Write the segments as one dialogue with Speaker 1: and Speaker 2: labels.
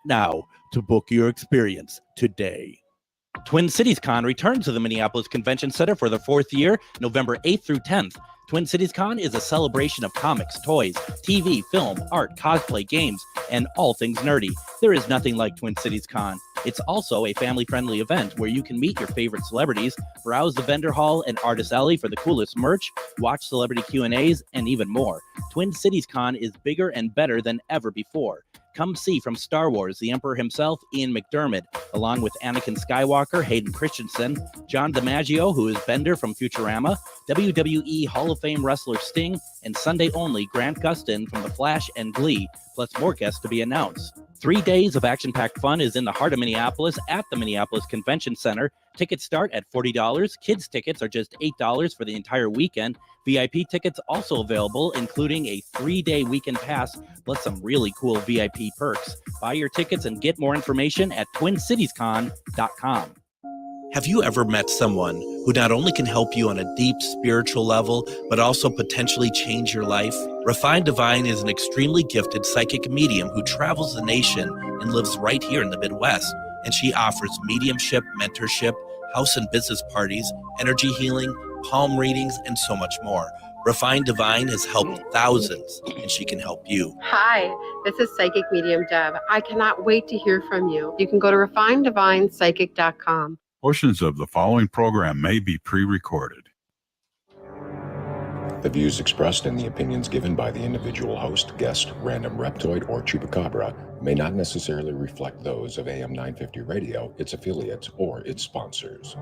Speaker 1: now to book your experience today. Twin Cities Con returns to the Minneapolis Convention Center for the fourth year, November 8th through 10th. Twin Cities Con is a celebration of comics, toys, TV, film, art, cosplay, games, and all things nerdy. There is nothing like Twin Cities Con. It's also a family-friendly event where you can meet your favorite celebrities, browse the vendor hall and Artist Alley for the coolest merch, watch celebrity Q&As, and even more. Twin Cities Con is bigger and better than ever before. Come see from Star Wars, the Emperor himself, Ian McDermott, along with Anakin Skywalker, Hayden Christensen, John DiMaggio, who is Bender from Futurama, WWE Hall of Fame wrestler Sting, and Sunday only Grant Gustin from The Flash and Glee, plus more guests to be announced. 3 days of action-packed fun is in the heart of Minneapolis at the Minneapolis Convention Center. Tickets start at $40. Kids tickets are just $8 for the entire weekend. VIP tickets also available, including a 3-day weekend pass, plus some really cool VIP perks. Buy your tickets and get more information at TwinCitiesCon.com. Have you ever met someone who not only can help you on a deep spiritual level, but also potentially change your life? Refined Divine is an extremely gifted psychic medium who travels the nation and lives right here in the Midwest. And she offers mediumship, mentorship, house and business parties, energy healing, palm readings, and so much more. Refined Divine has helped thousands, and she can help you.
Speaker 2: Hi, this is Psychic Medium Deb. I cannot wait to hear from you. You can go to refineddivinepsychic.com.
Speaker 3: Portions of the following program may be pre-recorded.
Speaker 4: The views expressed and the opinions given by the individual host, guest, random reptoid, or chupacabra may not necessarily reflect those of AM 950 Radio, its affiliates, or its sponsors.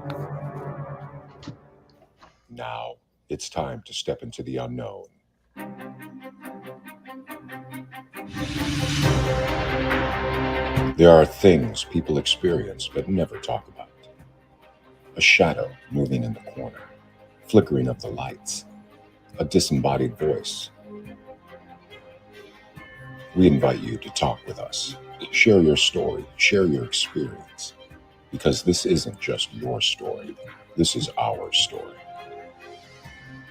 Speaker 4: Now, it's time to step into the unknown. There are things people experience but never talk about. A shadow moving in the corner, flickering of the lights, a disembodied voice. We invite you to talk with us. Share your story, share your experience, because this isn't just your story, this is our story.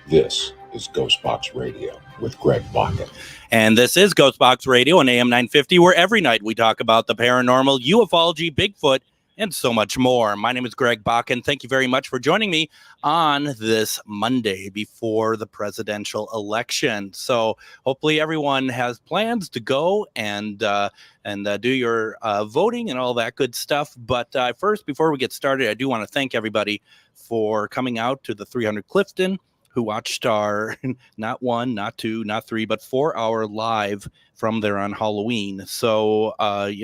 Speaker 4: This is GhostBox Radio with Greg Bakun.
Speaker 1: And this is GhostBox Radio on AM 950, where every night we talk about the paranormal, ufology, Bigfoot, and so much more. My name is Greg Bakun. Thank you very much for joining me on this Monday before the presidential election. So hopefully everyone has plans to go and do your voting and all that good stuff. But first, before we get started, I do want to thank everybody for coming out to the 300 Clifton, who watched our not 1, not 2, not 3, but 4-hour live from there on Halloween. So, I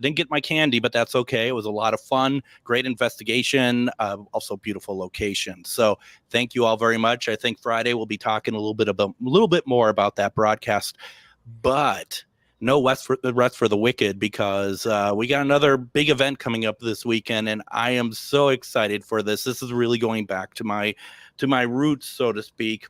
Speaker 1: didn't get my candy, but that's okay. It was a lot of fun, great investigation, also beautiful location. So thank you all very much. I think Friday we'll be talking a little bit more about that broadcast, but no rest for the wicked, because we got another big event coming up this weekend, and I am so excited for this. This is really going back to my roots, so to speak.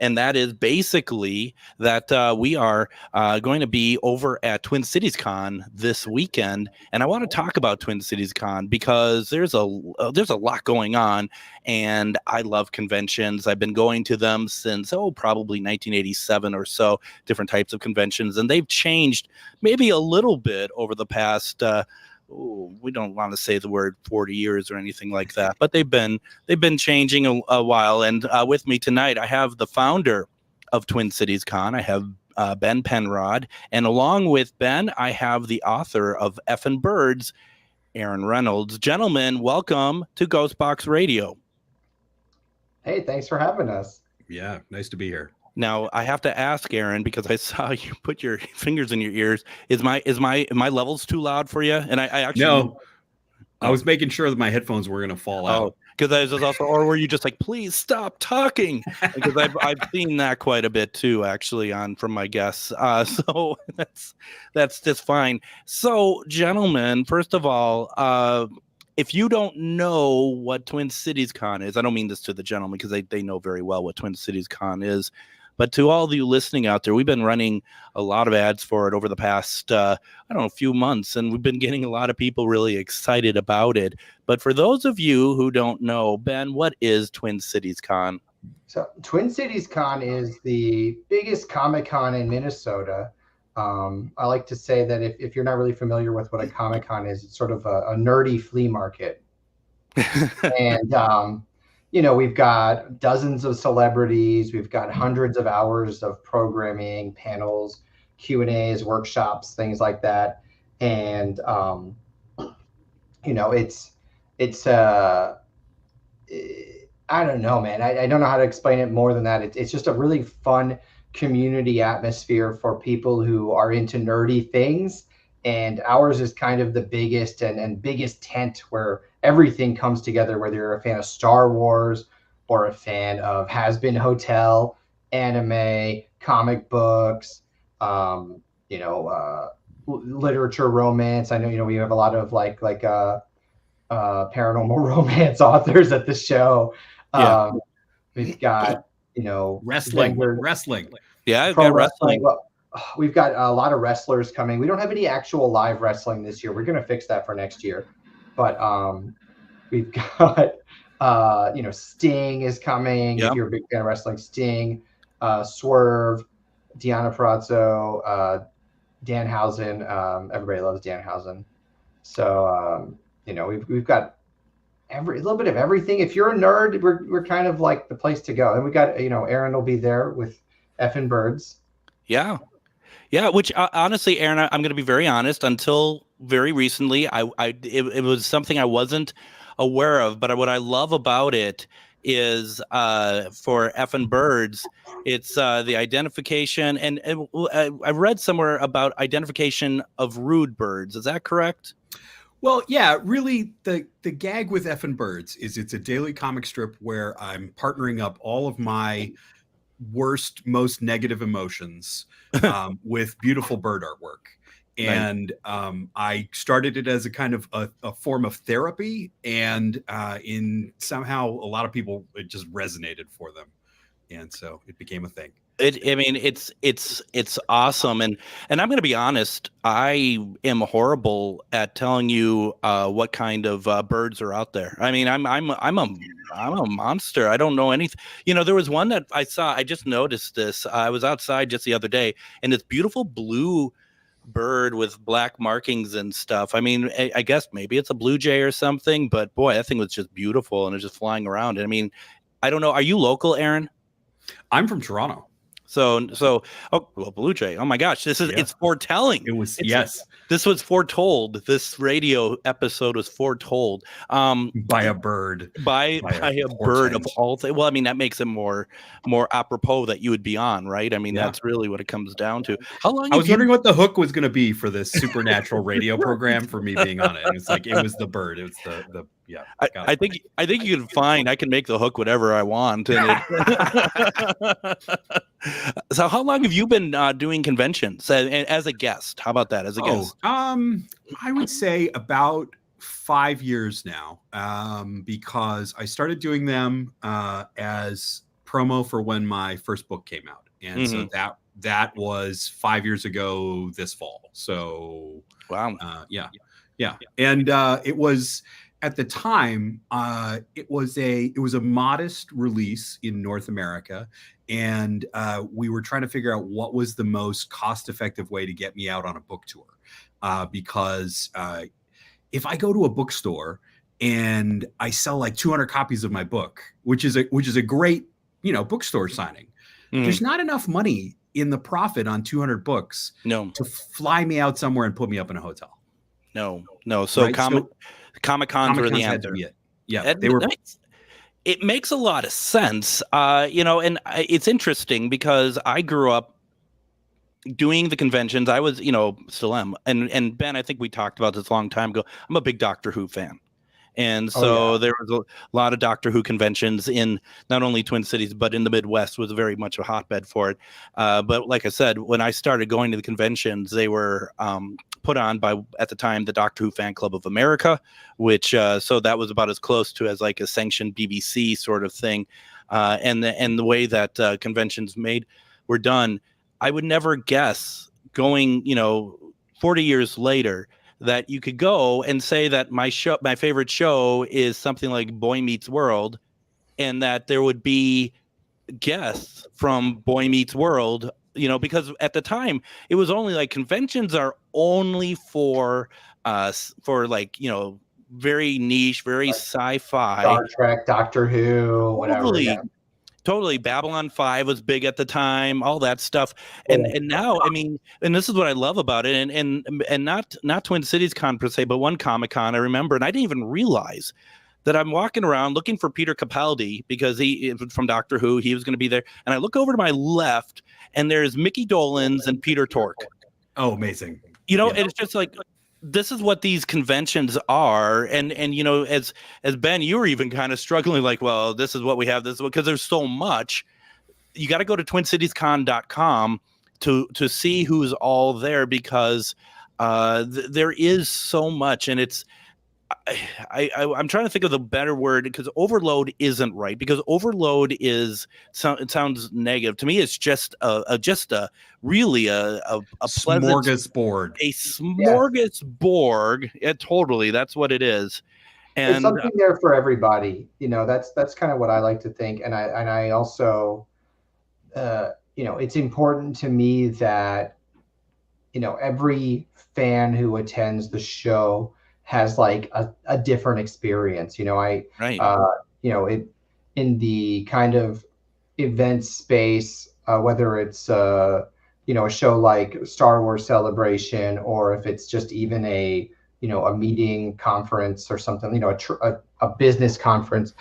Speaker 1: And that is basically that we are going to be over at Twin Cities Con this weekend, and I want to talk about Twin Cities Con because there's a lot going on, and I love conventions. I've been going to them since probably 1987 or so, different types of conventions, and they've changed maybe a little bit over the past. We don't want to say the word 40 years or anything like that, but they've been changing a while. And with me tonight, I have the founder of Twin Cities Con. I have Ben Penrod, and along with Ben, I have the author of Effin' Birds, Aaron Reynolds. Gentlemen, welcome to GhostBox Radio.
Speaker 5: Hey, thanks for having us.
Speaker 6: Yeah, nice to be here.
Speaker 1: Now I have to ask Aaron, because I saw you put your fingers in your ears. Is my levels too loud for you? And I actually
Speaker 6: no. I was making sure that my headphones were going to fall out.
Speaker 1: Because I was also, or were you just like, please stop talking? Because I've seen that quite a bit too, actually, from my guests. So that's just fine. So, gentlemen, first of all, if you don't know what Twin Cities Con is, I don't mean this to the gentlemen because they know very well what Twin Cities Con is. But to all of you listening out there, we've been running a lot of ads for it over the past, few months, and we've been getting a lot of people really excited about it. But for those of you who don't know, Ben, what is Twin Cities Con?
Speaker 5: So Twin Cities Con is the biggest Comic-Con in Minnesota. I like to say that if you're not really familiar with what a Comic-Con is, it's sort of a nerdy flea market. And, we've got dozens of celebrities. We've got hundreds of hours of programming, panels, Q&As, workshops, things like that. And, it's I don't know, man. I don't know how to explain it more than that. It's just a really fun community atmosphere for people who are into nerdy things. And ours is kind of the biggest and biggest tent where everything comes together, whether you're a fan of Star Wars or a fan of Has Been Hotel, anime, comic books, literature, romance. I know, we have a lot of like paranormal romance authors at the show.
Speaker 1: Yeah.
Speaker 5: We've got,
Speaker 6: wrestling.
Speaker 1: Yeah, I've
Speaker 5: pro
Speaker 1: got wrestling.
Speaker 5: Well, we've got a lot of wrestlers coming. We don't have any actual live wrestling this year. We're going to fix that for next year. But we've got, Sting is coming.
Speaker 1: Yep.
Speaker 5: If you're a big fan of wrestling, Sting, Swerve, Deanna Purrazzo, Danhausen. Everybody loves Danhausen. So, we've got a little bit of everything. If you're a nerd, we're kind of like the place to go. And we got, Aaron will be there with Effin' Birds.
Speaker 1: Yeah. Which honestly, Aaron, I'm going to be very honest. Until very recently, it was something I wasn't aware of. But what I love about it is for Effin' Birds, it's the identification, and I read somewhere about identification of rude birds. Is that correct?
Speaker 6: Well, yeah, really, the gag with Effin' Birds is it's a daily comic strip where I'm partnering up all of my worst, most negative emotions with beautiful bird artwork. And I started it as a kind of a form of therapy, and somehow a lot of people, it just resonated for them, and so it became a thing.
Speaker 1: It's awesome, and I'm going to be honest. I am horrible at telling you what kind of birds are out there. I mean, I'm a monster. I don't know anything. There was one that I saw. I just noticed this. I was outside just the other day, and it's beautiful blue bird with black markings and stuff. I mean, I guess maybe it's a blue jay or something, but boy, that thing was just beautiful, and it's just flying around. I mean, I don't know. Are you local, Aaron?
Speaker 6: I'm from Toronto.
Speaker 1: So, Blue Jay. Oh my gosh, it's foretelling. This was foretold. This radio episode was foretold
Speaker 6: by a bird.
Speaker 1: By a bird of all things. Well, I mean, that makes it more apropos that you would be on, right? I mean, that's really what it comes down to. How long?
Speaker 6: I was wondering what the hook was going to be for this supernatural radio program for me being on it. And it's like it was the bird. It was the yeah.
Speaker 1: I think you can find. I can make the hook whatever I want. And so, how long have you been doing conventions as a guest? How about that as a guest?
Speaker 6: I would say about 5 years now, because I started doing them as promo for when my first book came out, and so that was 5 years ago this fall. So
Speaker 1: wow,
Speaker 6: and it was. At the time, it was a modest release in North America, and we were trying to figure out what was the most cost-effective way to get me out on a book tour, because if I go to a bookstore and I sell like 200 copies of my book, which is a great bookstore signing, there's not enough money in the profit on 200 books to fly me out somewhere and put me up in a hotel.
Speaker 1: No. So
Speaker 6: right?
Speaker 1: Comic-Cons were the answer. They were. It makes a lot of sense, and it's interesting because I grew up doing the conventions. I was, still am, and Ben, I think we talked about this a long time ago. I'm a big Doctor Who fan. And so there was a lot of Doctor Who conventions in not only Twin Cities, but in the Midwest was very much a hotbed for it. But like I said, when I started going to the conventions, they were put on by, at the time, the Doctor Who Fan Club of America, which so that was about as close to as like a sanctioned BBC sort of thing. And the way that conventions were done, I would never guess going, 40 years later, that you could go and say that my favorite show is something like Boy Meets World, and that there would be guests from Boy Meets World because at the time it was only like conventions are only for like, very niche, very sci-fi.
Speaker 5: Star Trek, Doctor Who, whatever. Yeah.
Speaker 1: Totally. Babylon 5 was big at the time, all that stuff. And now, I mean, and this is what I love about it, and not Twin Cities Con per se, but one Comic-Con I remember, and I didn't even realize that I'm walking around looking for Peter Capaldi because he from Doctor Who, he was going to be there. And I look over to my left and there's Mickey Dolenz and Peter Tork.
Speaker 6: Oh, amazing.
Speaker 1: And it's just like, this is what these conventions are. And as Ben, you were even kind of struggling like, well, this is what we have, this because there's so much. You got to go to twincitiescon.com to see who's all there, because there is so much. And it's, I'm trying to think of the better word, because overload isn't right, because overload it sounds negative to me. It's just really a pleasant
Speaker 6: smorgasbord.
Speaker 1: A smorgasbord. Yeah, totally, that's what it is. And
Speaker 5: it's something there for everybody. That's kind of what I like to think. And I also, it's important to me that every fan who attends the show has like a different experience. In the kind of event space, whether it's a show like Star Wars Celebration, or if it's just even a meeting conference or something, a business conference,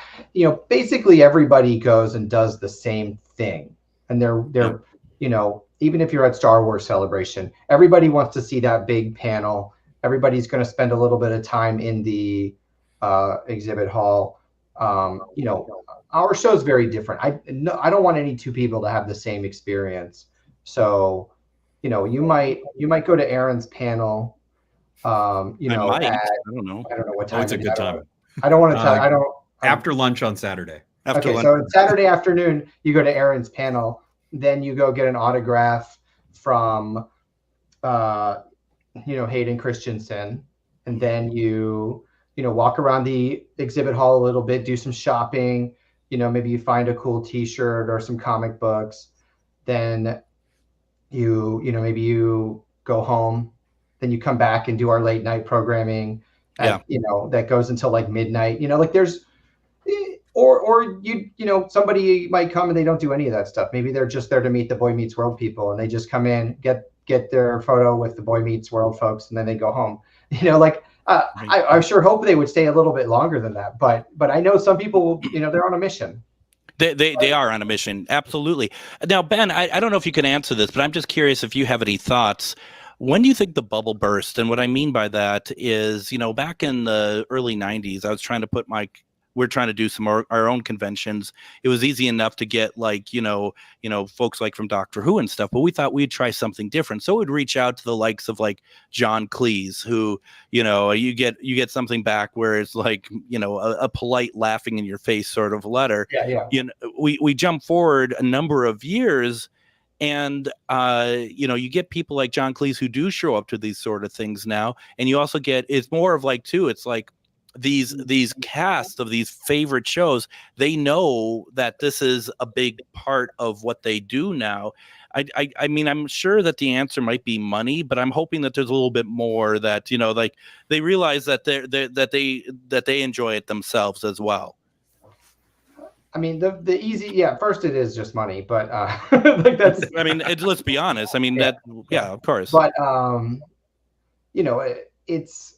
Speaker 5: basically everybody goes and does the same thing. And they're even if you're at Star Wars Celebration, everybody wants to see that big panel. Everybody's going to spend a little bit of time in the exhibit hall. Our show is very different. I don't want any two people to have the same experience. So, you might go to Aaron's panel. I don't know what time.
Speaker 6: It's a good time.
Speaker 5: I don't want to tell. I don't.
Speaker 6: After lunch on Saturday.
Speaker 5: So Saturday afternoon, you go to Aaron's panel. Then you go get an autograph from, Hayden Christensen, and then you walk around the exhibit hall a little bit, do some shopping. Maybe you find a cool T-shirt or some comic books. Then maybe you go home. Then you come back and do our late night programming. That goes until like midnight. There's. Or somebody might come and they don't do any of that stuff. Maybe they're just there to meet the Boy Meets World people, and they just come in, get their photo with the Boy Meets World folks, and then they go home. I sure hope they would stay a little bit longer than that. But I know some people, they're on a mission.
Speaker 1: They are on a mission. Absolutely. Now, Ben, I don't know if you can answer this, but I'm just curious if you have any thoughts. When do you think the bubble burst? And what I mean by that is, back in the early 90s, we're trying to do some our own conventions. It was easy enough to get like, folks like from Doctor Who and stuff, but we thought we'd try something different. So we'd reach out to the likes of like John Cleese, who, you get something back where it's like, a polite laughing in your face sort of letter.
Speaker 5: Yeah.
Speaker 1: We jump forward a number of years, and you get people like John Cleese who do show up to these sort of things now. And you also it's more of like, too, it's like, these casts of these favorite shows, they know that this is a big part of what they do now. I mean, I'm sure that the answer might be money, but I'm hoping that there's a little bit more that, like they realize that they enjoy it themselves as well.
Speaker 5: I mean, the easy, first it is just money, but like that's.
Speaker 1: I mean, let's be honest. I mean, of course.
Speaker 5: But it's.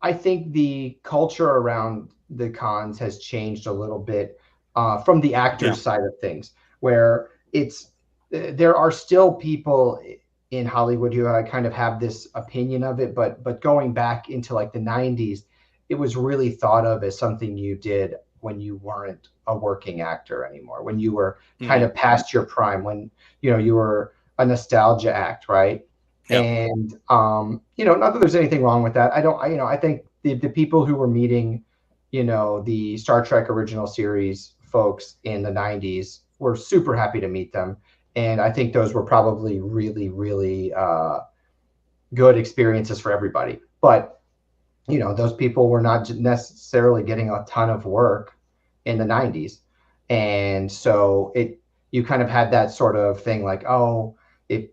Speaker 5: I think the culture around the cons has changed a little bit from the actors side of things, where there are still people in Hollywood who kind of have this opinion of it, but going back into like the 90s, it was really thought of as something you did when you weren't a working actor anymore, when you were kind of past your prime, when you were a nostalgia act, right? Yep. And not that there's anything wrong with that. I think the people who were meeting, the Star Trek original series folks in the 90s were super happy to meet them. And I think those were probably really, really good experiences for everybody. But, those people were not necessarily getting a ton of work in the 90s. And so you kind of had that sort of thing like, oh, if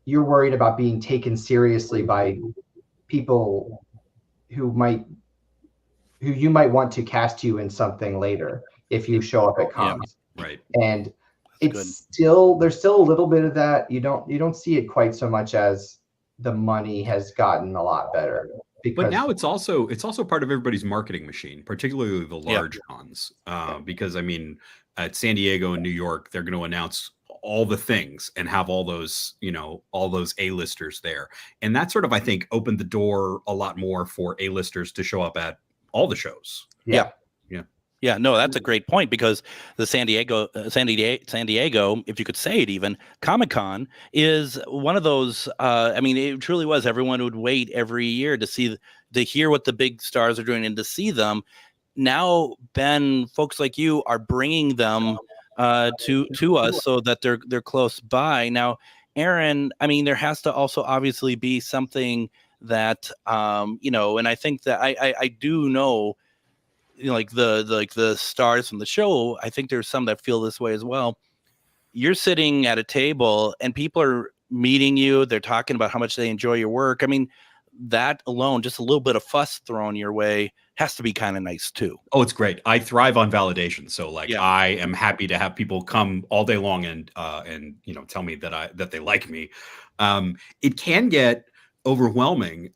Speaker 5: you're worried about being taken seriously by people who you might want to cast you in something later if you show up at cons.
Speaker 6: Right.
Speaker 5: And
Speaker 1: That's
Speaker 5: there's still a little bit of that. You don't see it quite so much as the money has gotten a lot better. Because
Speaker 6: But now it's also part of everybody's marketing machine, particularly the large cons. Because I mean, at San Diego and New York, they're going to announce all the things and have all those A-listers there. And that sort of, I think, opened the door a lot more for A-listers to show up at all the shows.
Speaker 1: Yeah, no, that's a great point, because the San Diego, if you could say it even, Comic-Con is one of those, I mean, it truly was. Everyone would wait every year to hear what the big stars are doing and to see them. Now, Ben, folks like you are bringing them to us so that they're close by. Now, Aaron, I mean, there has to also obviously be something that, and I think that I do know, like the stars from the show, I think there's some that feel this way as well. You're sitting at a table and people are meeting you. They're talking about how much they enjoy your work. I mean, that alone, just a little bit of fuss thrown your way, has to be kind of nice too.
Speaker 6: Oh, it's great. I thrive on validation. So I am happy to have people come all day long and tell me that they like me. It can get overwhelming.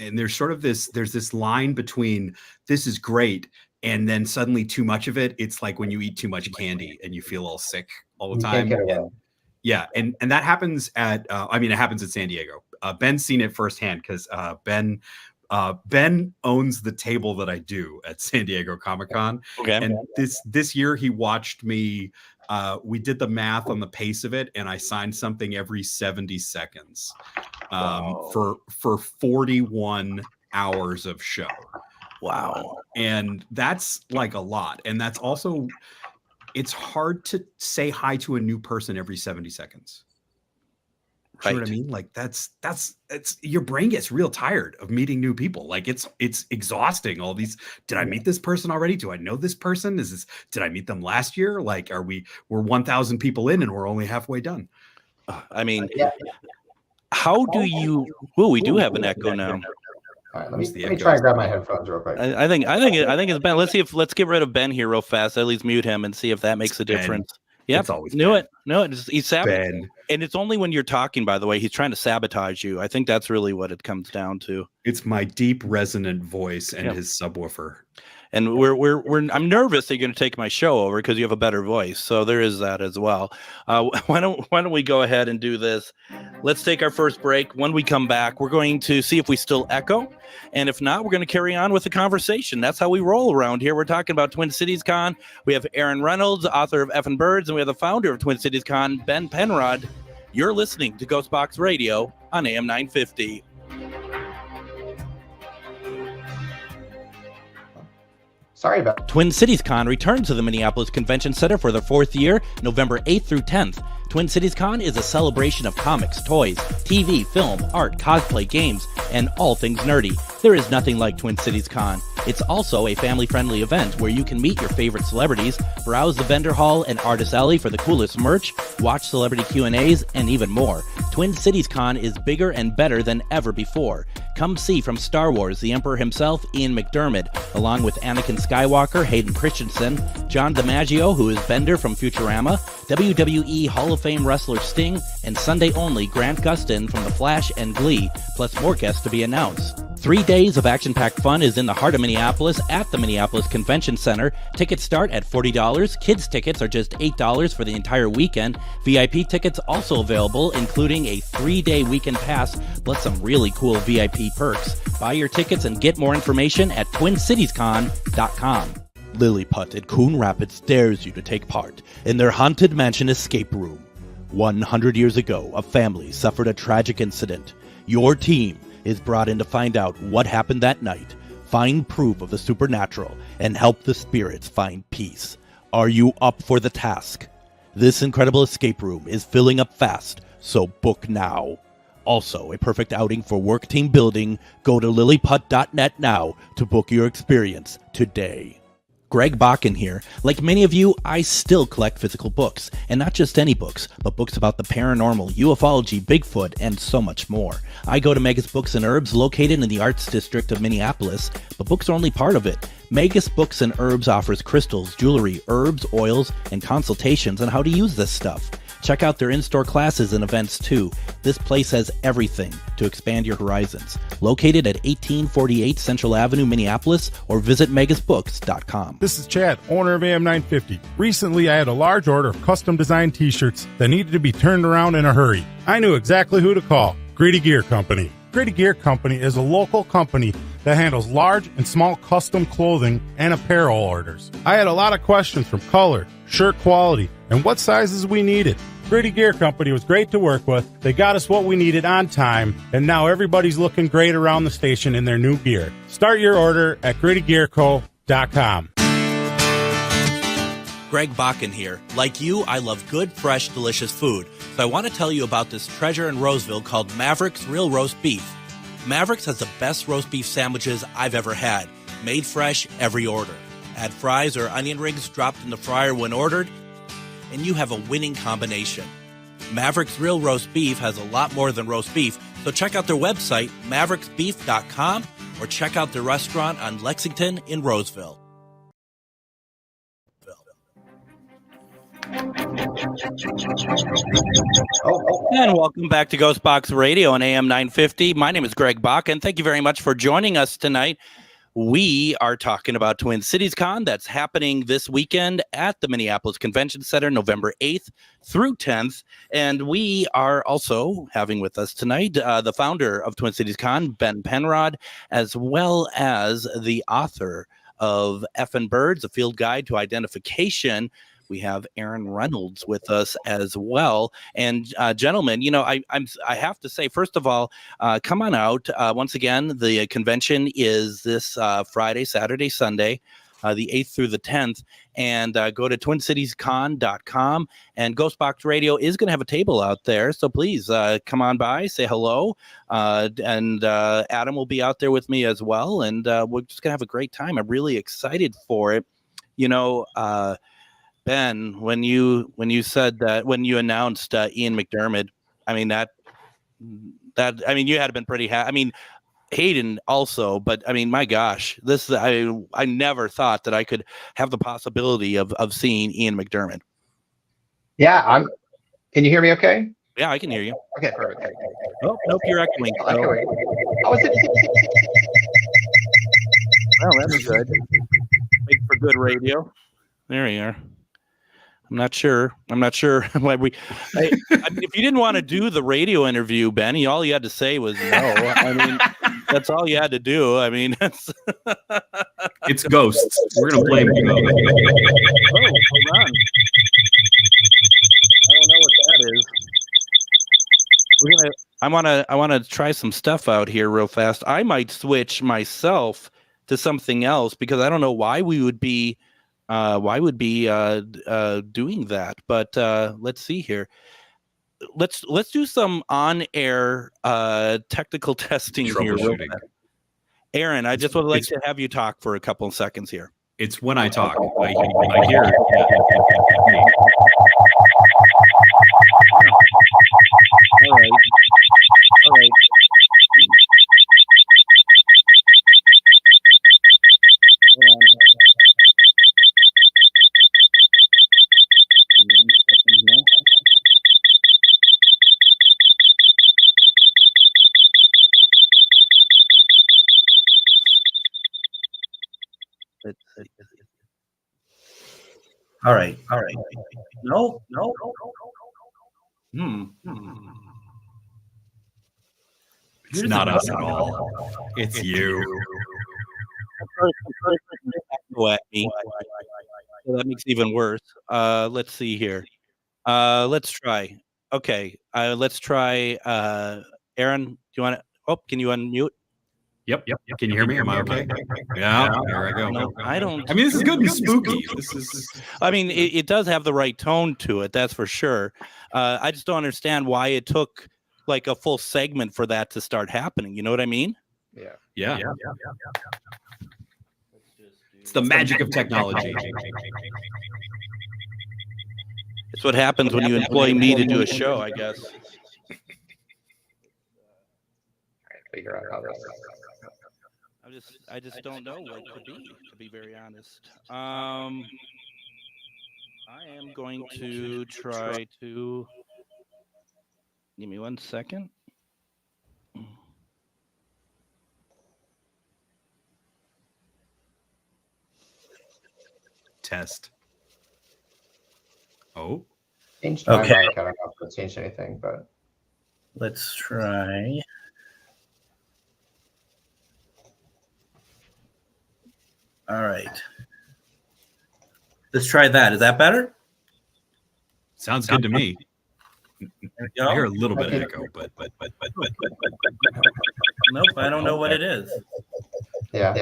Speaker 6: And there's this line between this is great and then suddenly too much of it. It's like when you eat too much candy and you feel all sick all the time. And that happens it happens at San Diego. Ben's seen it firsthand because Ben owns the table that I do at San Diego Comic-Con.
Speaker 1: Okay.
Speaker 6: And this year he watched me. We did the math on the pace of it, and I signed something every 70 seconds for 41 hours of show.
Speaker 1: Wow.
Speaker 6: And that's like a lot. And that's also, it's hard to say hi to a new person every 70 seconds. You know what I mean? Like it's your brain gets real tired of meeting new people. Like it's exhausting. All these, did I meet this person already? Do I know this person? Did I meet them last year? Like, we're 1,000 people in and we're only halfway done.
Speaker 1: I mean, how do you, we do have an echo now.
Speaker 5: All right, let me try and grab my headphones real quick.
Speaker 1: I think it's Ben. Let's get rid of Ben here real fast. At least mute him and see if that makes a difference. Yeah, knew it. No, he's sabotaging. And it's only when you're talking, by the way, he's trying to sabotage you. I think that's really what it comes down to.
Speaker 6: It's my deep resonant voice and his subwoofer.
Speaker 1: And I'm nervous that you're going to take my show over because you have a better voice. So there is that as well. Why don't we go ahead and do this? Let's take our first break. When we come back, we're going to see if we still echo. And if not, we're going to carry on with the conversation. That's how we roll around here. We're talking about Twin Cities Con. We have Aaron Reynolds, author of Effin' Birds, and we have the founder of Twin Cities Con, Ben Penrod. You're listening to GhostBox Radio on AM 950.
Speaker 5: Sorry about that.
Speaker 1: Twin Cities Con returns to the Minneapolis Convention Center for the 4th year, November 8th through 10th. Twin Cities Con is a celebration of comics, toys, TV, film, art, cosplay, games, and all things nerdy. There is nothing like Twin Cities Con. It's also a family-friendly event where you can meet your favorite celebrities, browse the vendor hall and artist alley for the coolest merch, watch celebrity Q&As, and even more. Twin Cities Con is bigger and better than ever before. Come see from Star Wars the Emperor himself, Ian McDiarmid, along with Anakin Skywalker, Hayden Christensen, John DiMaggio, who is Bender from Futurama, WWE Hall of Fame wrestler Sting, and Sunday only Grant Gustin from The Flash and Glee, plus more guests to be announced. 3 days of action-packed fun is in the heart of Minneapolis at the Minneapolis Convention Center. Tickets start at $40. Kids tickets are just $8 for the entire weekend. VIP tickets also available, including a 3-day weekend pass, plus some really cool VIP perks. Buy your tickets and get more information at TwinCitiesCon.com. Lilliput in Coon Rapids dares you to take part in their Haunted Mansion escape room. 100 years ago, a family suffered a tragic incident. Your team is brought in to find out what happened that night, find proof of the supernatural, and help the spirits find peace. Are you up for the task? This incredible escape room is filling up fast, so book now. Also, a perfect outing for work team building. Go to lilliput.net now to book your experience today. Greg Bakun here. Like many of you, I still collect physical books, and not just any books, but books about the paranormal, ufology, Bigfoot, and so much more. I go to Megas Books and Herbs, located in the Arts District of Minneapolis, but books are only part of it. Megas Books and Herbs offers crystals, jewelry, herbs, oils, and consultations on how to use this stuff. Check out their in-store classes and events too. This place has everything to expand your horizons. Located at 1848 Central Avenue, Minneapolis, or visit megasbooks.com.
Speaker 7: This is Chad, owner of AM950. Recently, I had a large order of custom designed t-shirts that needed to be turned around in a hurry. I knew exactly who to call. Grady Gear Company. Grady Gear Company is a local company that handles large and small custom clothing and apparel orders. I had a lot of questions from color, shirt quality, and what sizes we needed. Grady Gear Company was great to work with. They got us what we needed on time, and now everybody's looking great around the station in their new gear. Start your order at GradyGearCo.com.
Speaker 1: Greg Bakun here. Like you, I love good, fresh, delicious food. So I want to tell you about this treasure in Roseville called Maverick's Real Roast Beef. Maverick's has the best roast beef sandwiches I've ever had. Made fresh every order. Add fries or onion rings dropped in the fryer when ordered, and you have a winning combination. Maverick's Real Roast Beef has a lot more than roast beef, so check out their website, mavericksbeef.com, or check out their restaurant on Lexington in Roseville. And welcome back to GhostBox Radio on AM 950. My name is Greg Bakun. Thank you very much for joining us tonight. We are talking about Twin Cities Con that's happening this weekend at the Minneapolis Convention Center, November 8th through 10th. And we are also having with us tonight the founder of Twin Cities Con, Ben Penrod, as well as the author of Effin' Birds, A Field Guide to Identification. We have Aaron Reynolds with us as well. And gentlemen, you know, I have to say, first of all, come on out. Once again, the convention is this Friday, Saturday, Sunday, the 8th through the 10th. And go to TwinCitiesCon.com. And GhostBox Radio is going to have a table out there. So please come on by, say hello. And Adam will be out there with me as well. And we're just going to have a great time. I'm really excited for it. You know, Ben, when you said that, when you announced Ian McDermott, I mean that I mean you had been pretty happy. I mean Hayden also, but I mean my gosh, this I never thought that I could have the possibility of seeing Ian McDermott.
Speaker 5: Yeah, can you hear me okay?
Speaker 1: Yeah, I can hear you.
Speaker 5: Okay, perfect.
Speaker 1: Oh, nope, you're echoing. So.
Speaker 5: Well,
Speaker 1: that was good. Make for good radio. There you are. I'm not sure why we. I mean, if you didn't want to do the radio interview, Benny, all you had to say was no. I mean, that's all you had to do. I mean, it's
Speaker 6: ghosts. We're gonna blame you.
Speaker 1: Oh, hold on. I don't know what that is. I want to try some stuff out here real fast. I might switch myself to something else because I don't know why we would be. Doing that, but let's see here. Let's do some on-air technical testing here. Aaron, I just would like to have you talk for a couple of seconds here.
Speaker 6: It's when I talk. I hear it.
Speaker 1: All right. Hold on. All right. No.
Speaker 6: It's not us at all. It's you.
Speaker 1: Go at me. So that makes it even worse. Let's see here. Let's try. Okay. Let's try. Aaron, do you want to? Oh, can you unmute?
Speaker 6: Yep. Can you hear me? Am I okay? Yeah. There I go.
Speaker 1: No, I don't.
Speaker 6: I mean, this is good and spooky. This is.
Speaker 1: I mean, it does have the right tone to it. That's for sure. I just don't understand why it took like a full segment for that to start happening. You know what I mean?
Speaker 5: Yeah.
Speaker 6: It's the magic of technology.
Speaker 1: It's what happens when you employ me to do a show, I guess.
Speaker 5: Figure out how this.
Speaker 1: I just don't know what to be very honest. I am going to try to give me 1 second.
Speaker 6: Test. Oh.
Speaker 5: Changed my
Speaker 8: Okay.
Speaker 5: mic. I don't know if it changed anything, but
Speaker 8: Let's try. All right. Let's try that. Is that better?
Speaker 6: Sounds good to me.
Speaker 8: There we
Speaker 6: I hear a
Speaker 8: go.
Speaker 6: little bit of echo, but
Speaker 8: Nope, I don't know what it is.
Speaker 5: yeah.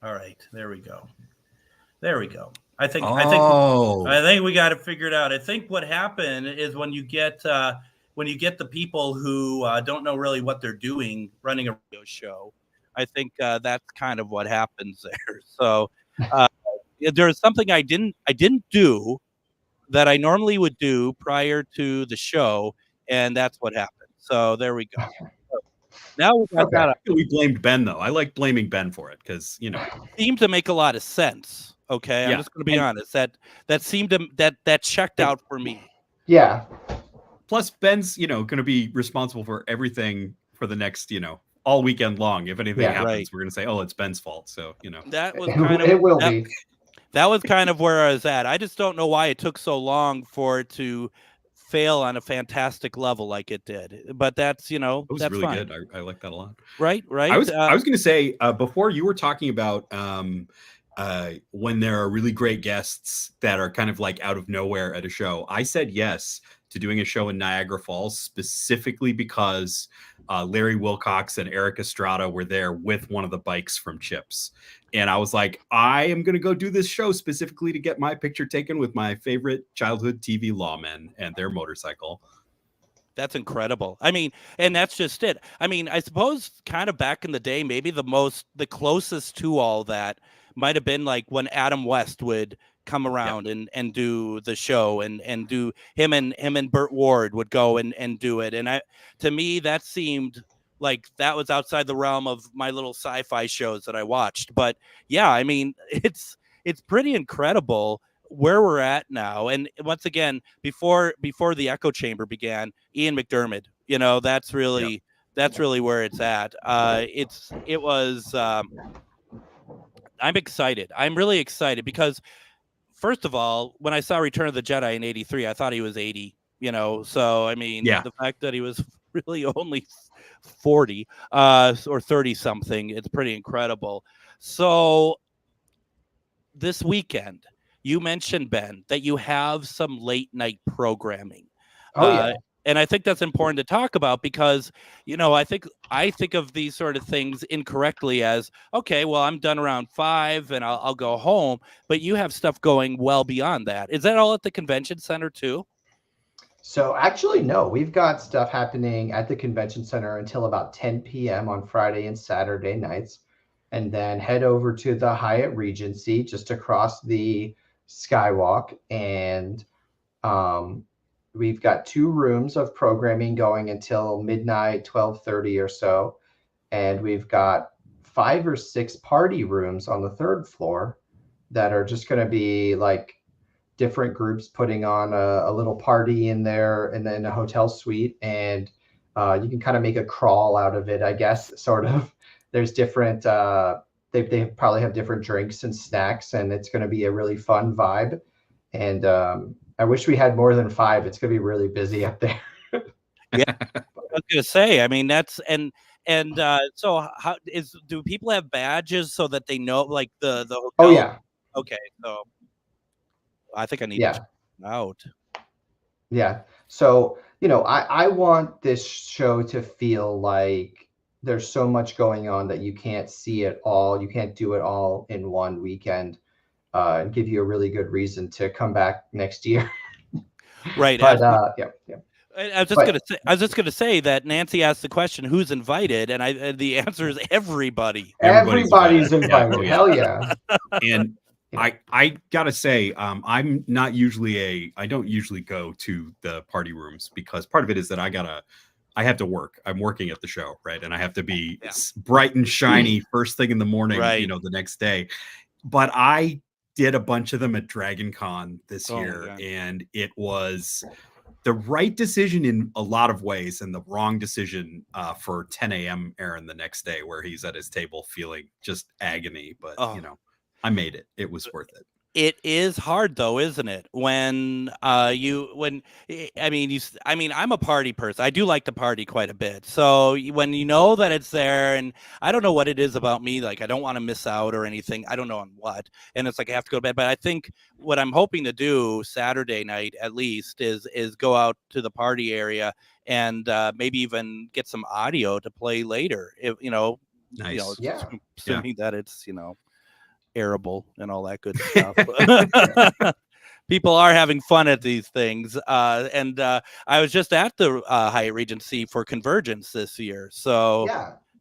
Speaker 8: All right, there we go. There we go. I think we got it figured out. I think what happened is when you get the people who don't know really what they're doing running a radio show, I think that's kind of what happens there. So there's something I didn't do that I normally would do prior to the show, and that's what happened. So there we go. So now we got that.
Speaker 6: We blamed Ben though. I like blaming Ben for it because
Speaker 1: it seemed to make a lot of sense. Okay, I'm just going to be honest. That seemed to that checked out for me.
Speaker 5: Yeah.
Speaker 6: Plus, Ben's going to be responsible for everything for the next all weekend long. If anything happens, we're going to say, "Oh, it's Ben's fault." So
Speaker 1: that was kind of
Speaker 5: it will be.
Speaker 1: That was kind of where I was at. I just don't know why it took so long for it to fail on a fantastic level like it did. But that's
Speaker 6: it was
Speaker 1: that's
Speaker 6: really
Speaker 1: fine.
Speaker 6: good. I like that a lot.
Speaker 1: Right.
Speaker 6: I was going to say before you were talking about when there are really great guests that are kind of like out of nowhere at a show. I said yes to doing a show in Niagara Falls specifically because Larry Wilcox and Eric Estrada were there with one of the bikes from Chips. And I was like, I am going to go do this show specifically to get my picture taken with my favorite childhood TV lawmen and their motorcycle.
Speaker 1: That's incredible. I mean, and that's just it. I mean, I suppose kind of back in the day, maybe the closest to all that might have been like when Adam West would come around and do the show and do him and Burt Ward would go and do it. And to me, that seemed like that was outside the realm of my little sci-fi shows that I watched. But yeah, I mean, it's pretty incredible where we're at now. And once again, before the echo chamber began, Ian McDermott, that's really where it's at. I'm excited. I'm really excited because first of all, when I saw Return of the Jedi in 83, I thought he was 80, so I mean, the fact that he was really only 40 or 30 something, it's pretty incredible. So this weekend, you mentioned, Ben, that you have some late night programming. And I think that's important to talk about because, I think of these sort of things incorrectly as, okay, well, I'm done around 5 and I'll go home. But you have stuff going well beyond that. Is that all at the convention center too?
Speaker 5: So actually, no, we've got stuff happening at the convention center until about 10 p.m. on Friday and Saturday nights. And then head over to the Hyatt Regency just across the Skywalk. And we've got 2 rooms of programming going until midnight, 12:30 or so. And we've got 5 or 6 party rooms on the 3rd floor that are just going to be like different groups putting on a little party in there and then a hotel suite. And you can kind of make a crawl out of it, I guess, sort of. There's different, they probably have different drinks and snacks, and it's going to be a really fun vibe. And I wish we had more than 5. It's going to be really busy up there.
Speaker 1: Yeah, I was going to say, I mean, that's, and so do people have badges so that they know, like the hotel?
Speaker 5: Oh, yeah.
Speaker 1: Okay, so I think I need to check it out.
Speaker 5: Yeah. So, I want this show to feel like there's so much going on that you can't see it all. You can't do it all in one weekend and give you a really good reason to come back next year.
Speaker 1: Right.
Speaker 5: But, yeah.
Speaker 1: I was just gonna say that Nancy asked the question, "Who's invited?" And the answer is everybody.
Speaker 5: Everybody's invited.
Speaker 6: Oh, yeah.
Speaker 5: Hell yeah!
Speaker 6: And I gotta say, I don't usually go to the party rooms because part of it is that I have to work. I'm working at the show, right? And I have to be bright and shiny first thing in the morning,
Speaker 1: Right.
Speaker 6: the next day. But I did a bunch of them at Dragon Con this year, and it was the right decision in a lot of ways and the wrong decision for 10 a.m. Aaron the next day, where he's at his table feeling just agony. But I made it. It was worth it.
Speaker 1: It is hard though, isn't it? I'm a party person. I do like to party quite a bit. So when you know that it's there, and I don't know what it is about me, like I don't want to miss out or anything. I don't know on what. And it's like I have to go to bed. But I think what I'm hoping to do Saturday night at least is go out to the party area and maybe even get some audio to play later. If
Speaker 6: Nice.
Speaker 1: Assuming that it's arable and all that good stuff. People are having fun at these things. And I was just at the Hyatt Regency for Convergence this year. So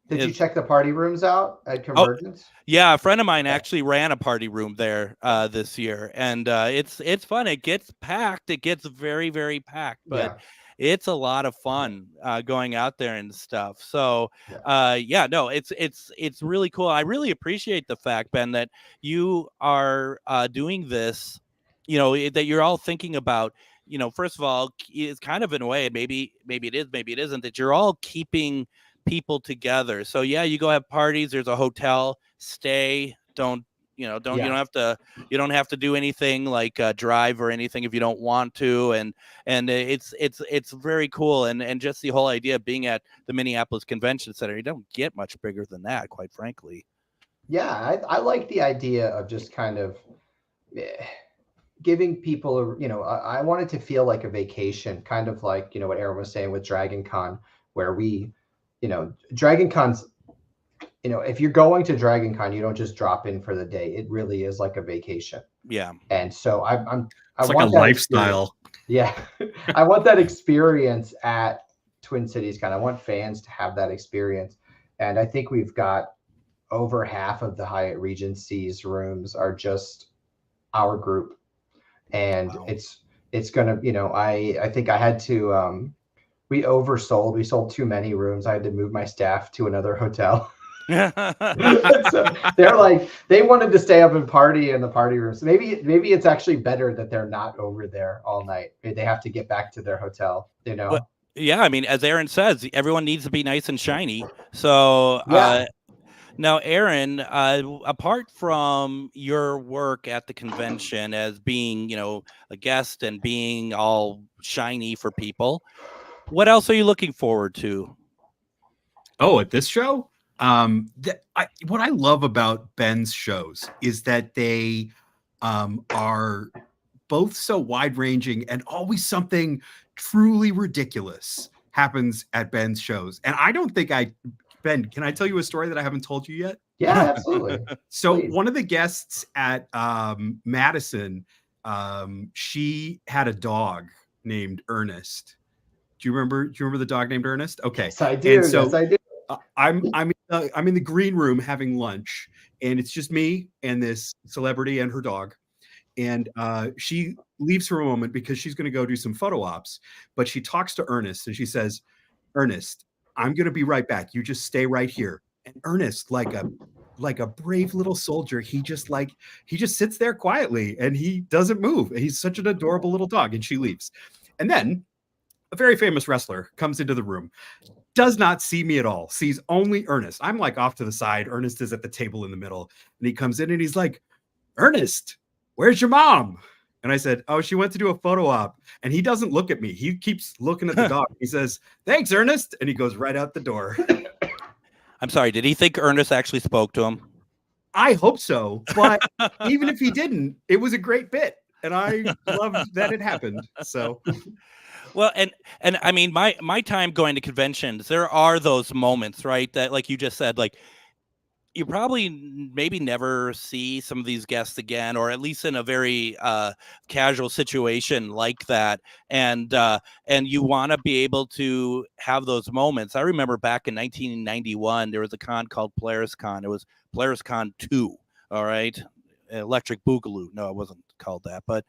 Speaker 5: did you check the party rooms out at Convergence?
Speaker 1: Yeah, a friend of mine actually ran a party room there this year, and it's fun. It gets packed. It gets very, very packed, but it's a lot of fun going out there and stuff. So it's really cool. I really appreciate the fact, Ben, that you are doing this, that you're all thinking about, first of all, it's kind of in a way, maybe it is, maybe it isn't, that you're all keeping people together. So you go have parties, there's a hotel, stay, you don't have to do anything like drive or anything if you don't want to, and it's very cool, and just the whole idea of being at the Minneapolis Convention Center, you don't get much bigger than that, quite frankly.
Speaker 5: I like the idea of just kind of giving people I want it to feel like a vacation, kind of like what Aaron was saying with Dragon Con, where we Dragon Con's, if you're going to Dragon Con, you don't just drop in for the day. It really is like a vacation.
Speaker 1: Yeah.
Speaker 5: And so I
Speaker 6: it's like
Speaker 5: want
Speaker 6: a lifestyle.
Speaker 5: Yeah. I want that experience at Twin Cities Con. I want fans to have that experience. And I think we've got over half of the Hyatt Regency's rooms are just our group. And it's going to, I think I had to, we oversold. We sold too many rooms. I had to move my staff to another hotel. So they're like, they wanted to stay up and party in the party rooms. So maybe it's actually better that they're not over there all night. Maybe they have to get back to their hotel,
Speaker 1: Well, I mean, as Aaron says, everyone needs to be nice and shiny. So now, Aaron, apart from your work at the convention as being, a guest and being all shiny for people, what else are you looking forward to?
Speaker 6: Oh, at this show? What I love about Ben's shows is that they are both so wide-ranging, and always something truly ridiculous happens at Ben's shows. And I don't think Ben, can I tell you a story that I haven't told you yet?
Speaker 5: Yeah, absolutely.
Speaker 6: So one of the guests at Madison, she had a dog named Ernest. Do you remember the dog named Ernest? Okay.
Speaker 5: Yes, I do.
Speaker 6: And so
Speaker 5: yes, I do.
Speaker 6: I'm in the green room having lunch, and it's just me and this celebrity and her dog. And she leaves for a moment because she's going to go do some photo ops, but she talks to Ernest and she says, "Ernest, I'm going to be right back. You just stay right here." And Ernest, like a brave little soldier, he just sits there quietly and he doesn't move. He's such an adorable little dog. And she leaves. And then a very famous wrestler comes into the room, does not see me at all, sees only Ernest. I'm like off to the side. Ernest is at the table in the middle, and he comes in and he's like, "Ernest, where's your mom?" And I said, "Oh, she went to do a photo op." And he doesn't look at me. He keeps looking at the dog. He says, "Thanks, Ernest." And he goes right out the door.
Speaker 1: I'm sorry. Did he think Ernest actually spoke to him?
Speaker 6: I hope so. But even if he didn't, it was a great bit. And I loved that it happened. So...
Speaker 1: Well, and I mean, my time going to conventions, there are those moments, right? That, like you just said, like you probably maybe never see some of these guests again, or at least in a very casual situation like that. And you want to be able to have those moments. I remember back in 1991, there was a con called Polaris Con. It was Polaris Con 2. All right. Electric Boogaloo. No, it wasn't called that, but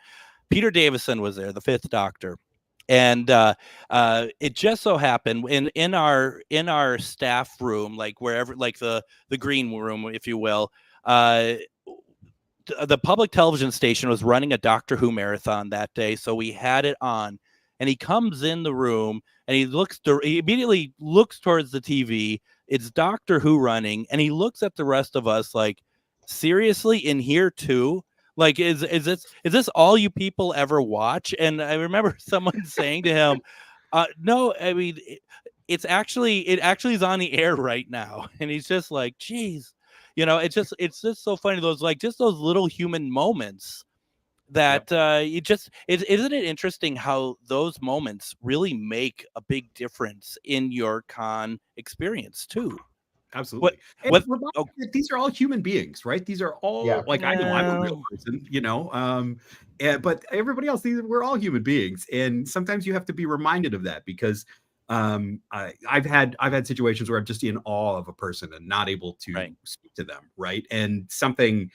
Speaker 1: Peter Davison was there, the Fifth Doctor. And it just so happened in our staff room, like wherever, like the green room, if you will, the public television station was running a Doctor Who marathon that day, so we had it on. And he comes in the room and he immediately looks towards the TV. It's Doctor Who running, and he looks at the rest of us like, seriously, in here too? Like, is this all you people ever watch? And I remember someone saying to him, no, I mean, it actually is on the air right now. And he's just like, geez, it's just so funny. Those little human moments that isn't it interesting how those moments really make a big difference in your con experience too?
Speaker 6: Absolutely. These are all human beings, right? These are all I know I'm a real person, but everybody else, we're all human beings. And sometimes you have to be reminded of that, because I've had situations where I'm just in awe of a person and not able to speak to them. Right. And something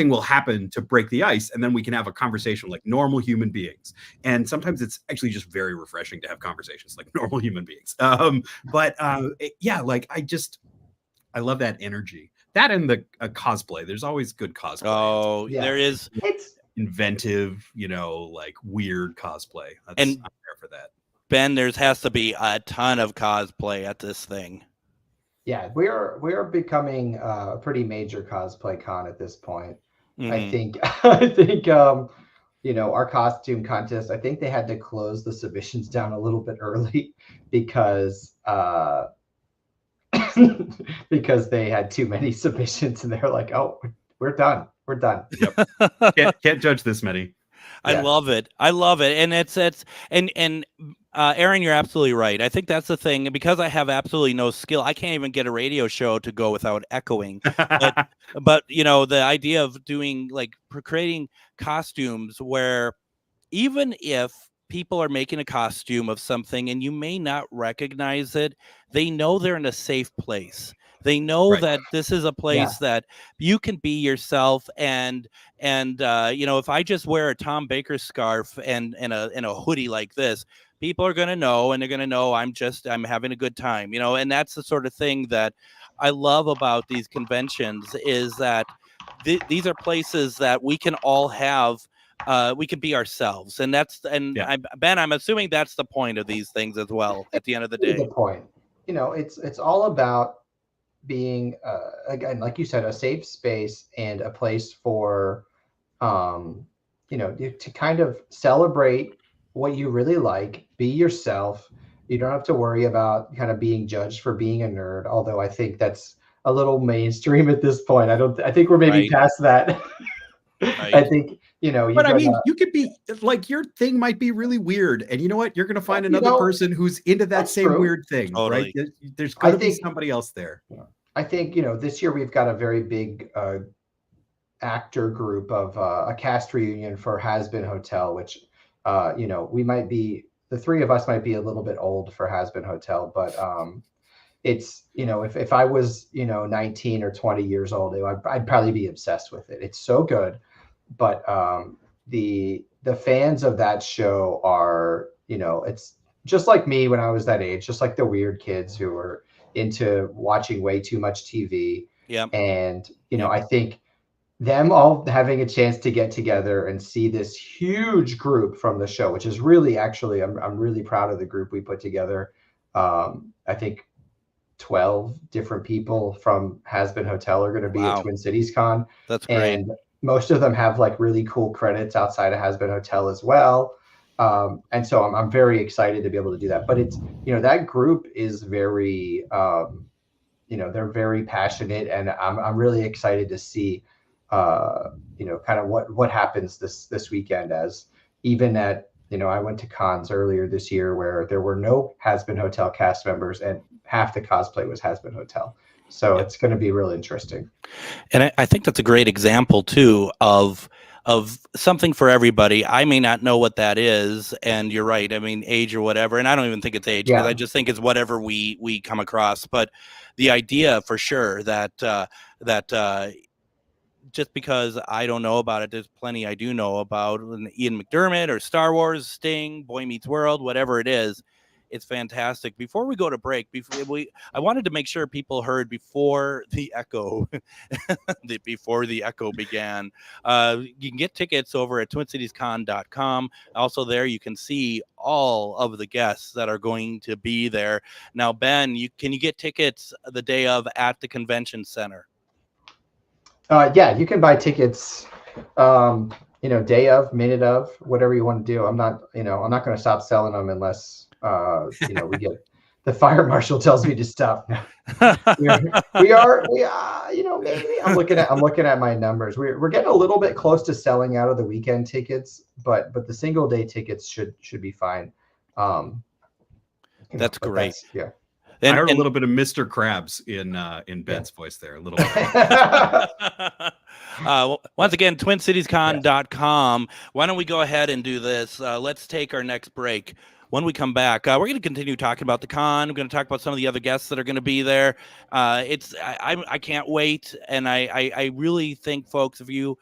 Speaker 6: will happen to break the ice, and then we can have a conversation like normal human beings. And sometimes it's actually just very refreshing to have conversations like normal human beings. I love that energy. That and the cosplay. There's always good cosplay.
Speaker 1: Oh, yeah. There is.
Speaker 6: It's inventive, like weird cosplay. I'm there for that.
Speaker 1: Ben, there has to be a ton of cosplay at this thing.
Speaker 5: Yeah, we are becoming a pretty major cosplay con at this point. Mm-hmm. I think our costume contest, I think they had to close the submissions down a little bit early because because they had too many submissions, and they're like, oh, we're done.
Speaker 6: Yep. can't judge this many.
Speaker 1: I love it. And and Aaron, you're absolutely right. I think that's the thing. And because I have absolutely no skill, I can't even get a radio show to go without echoing. But the idea of doing creating costumes where even if people are making a costume of something and you may not recognize it, they know they're in a safe place. They know that this is a place that you can be yourself. And if I just wear a Tom Baker scarf and a hoodie like this, people are going to know, and they're going to know I'm having a good time, and that's the sort of thing that I love about these conventions, is that these are places that we can all have. We can be ourselves, and Ben, I'm assuming that's the point of these things as well. At the end of the day,
Speaker 5: the point, it's all about being again, like you said, a safe space and a place for to kind of celebrate what you really like, be yourself. You don't have to worry about kind of being judged for being a nerd, although I think that's a little mainstream at this point. I think we're maybe past that. I think
Speaker 6: you could be like, your thing might be really weird, and you know what, you're going to find another person who's into that same weird thing. Totally. Right? There's going to be somebody else there.
Speaker 5: I think this year we've got a very big actor group of a cast reunion for Has Been Hotel, which we might be, the three of us might be a little bit old for Has Been Hotel, but it's if I was 19 or 20 years old, I'd probably be obsessed with it. It's so good. But the fans of that show are, it's just like me when I was that age, just like the weird kids who were into watching way too much TV.
Speaker 1: Yeah.
Speaker 5: And I think them all having a chance to get together and see this huge group from the show, which is really, actually, I'm really proud of the group we put together. I think 12 different people from Has Been Hotel are going to be at Twin Cities Con.
Speaker 1: That's great.
Speaker 5: And most of them have really cool credits outside of Has Been Hotel as well. And so I'm very excited to be able to do that. But it's, that group is very, they're very passionate, and I'm really excited to see, kind of what happens this weekend, as even at, I went to cons earlier this year where there were no Has Been Hotel cast members and half the cosplay was Has Been Hotel. So it's going to be really interesting.
Speaker 1: And I think that's a great example too of something for everybody. I may not know what that is, and you're right. I mean, age or whatever, and I don't even think it's age, because I just think it's whatever we come across. But the idea for sure that just because I don't know about it, there's plenty I do know about. Ian McDermott or Star Wars, Sting, Boy Meets World, whatever it is. It's fantastic. Before we go to break, I wanted to make sure people heard before the echo, before the echo began. You can get tickets over at TwinCitiesCon.com. Also, there you can see all of the guests that are going to be there. Now, Ben, can you get tickets the day of at the convention center?
Speaker 5: Yeah, you can buy tickets. Day of, minute of, whatever you want to do. I'm not going to stop selling them unless we get the fire marshal tells me to stop. we are maybe I'm looking at my numbers. We're getting a little bit close to selling out of the weekend tickets, but the single day tickets should be fine.
Speaker 1: That's great.
Speaker 5: Yeah.
Speaker 6: I heard a little bit of Mr. Krabs in Ben's voice there, a little bit.
Speaker 1: Once again, TwinCitiesCon.com. Why don't we go ahead and do this? Let's take our next break. When we come back, we're going to continue talking about the con. We're going to talk about some of the other guests that are going to be there. I can't wait, and I really think, folks, if you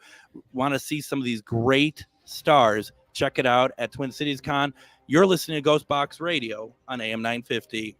Speaker 1: want to see some of these great stars, check it out at Twin Cities Con. You're listening to GhostBox Radio on AM 950.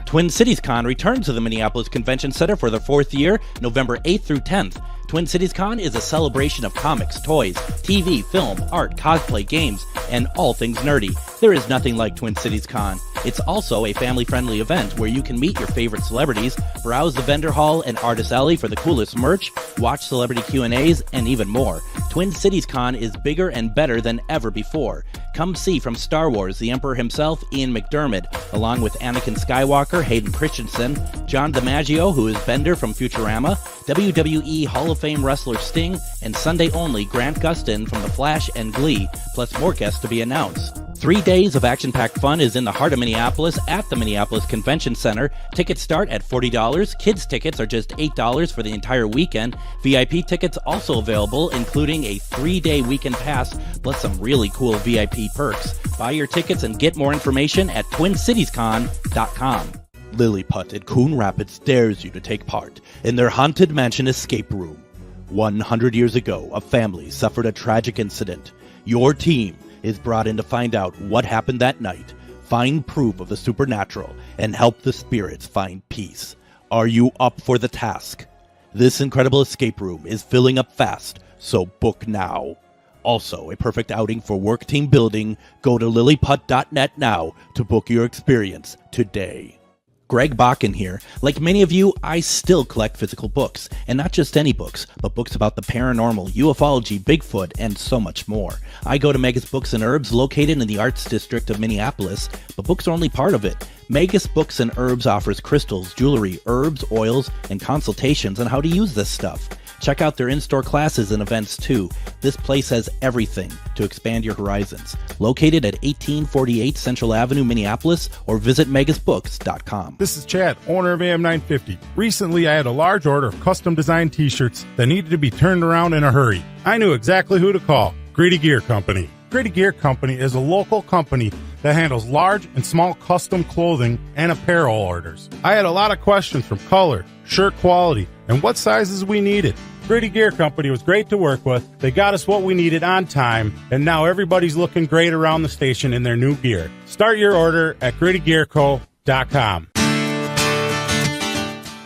Speaker 1: Twin Cities Con returns to the Minneapolis Convention Center for their 4th year, November 8th through 10th. Twin Cities Con is a celebration of comics, toys, TV, film, art, cosplay, games, and all things nerdy. There is nothing like Twin Cities Con. It's also a family-friendly event where you can meet your favorite celebrities, browse the vendor hall and artist alley for the coolest merch, watch celebrity Q&As, and even more. Twin Cities Con is bigger and better than ever before. Come see from Star Wars the Emperor himself, Ian McDermott, along with Anakin Skywalker, Hayden Christensen, John DiMaggio, who is Bender from Futurama, WWE Hall of Fame wrestler Sting, and Sunday only Grant Gustin from The Flash and Glee, plus more guests to be announced. 3 days of action-packed fun is in the heart of Minneapolis at the Minneapolis Convention Center. Tickets start at $40. Kids tickets are just $8 for the entire weekend. VIP tickets also available, including a 3-day weekend pass, plus some really cool VIP perks. Buy your tickets and get more information at TwinCitiesCon.com. Lilliput in Coon Rapids dares you to take part in their Haunted Mansion escape room. 100 years ago, a family suffered a tragic incident. Your team is brought in to find out what happened that night, find proof of the supernatural, and help the spirits find peace. Are you up for the task? This incredible escape room is filling up fast, so book now. Also, a perfect outing for work team building. Go to lilliput.net now to book your experience today. Greg Bakun here. Like many of you, I still collect physical books, and not just any books, but books about the paranormal, ufology, Bigfoot, and so much more. I go to Megas Books and Herbs, located in the Arts District of Minneapolis, but books are only part of it. Megas Books and Herbs offers crystals, jewelry, herbs, oils, and consultations on how to use this stuff. Check out their in-store classes and events too. This place has everything to expand your horizons. Located at 1848 Central Avenue, Minneapolis, or visit megasbooks.com.
Speaker 7: This is Chad, owner of AM 950. Recently, I had a large order of custom designed t-shirts that needed to be turned around in a hurry. I knew exactly who to call. Greedy Gear Company. Greedy Gear Company is a local company that handles large and small custom clothing and apparel orders. I had a lot of questions from color, shirt quality, and what sizes we needed. Greedy Gear Company was great to work with. They got us what we needed on time, and now everybody's looking great around the station in their new gear. Start your order at GreedyGearCo.com.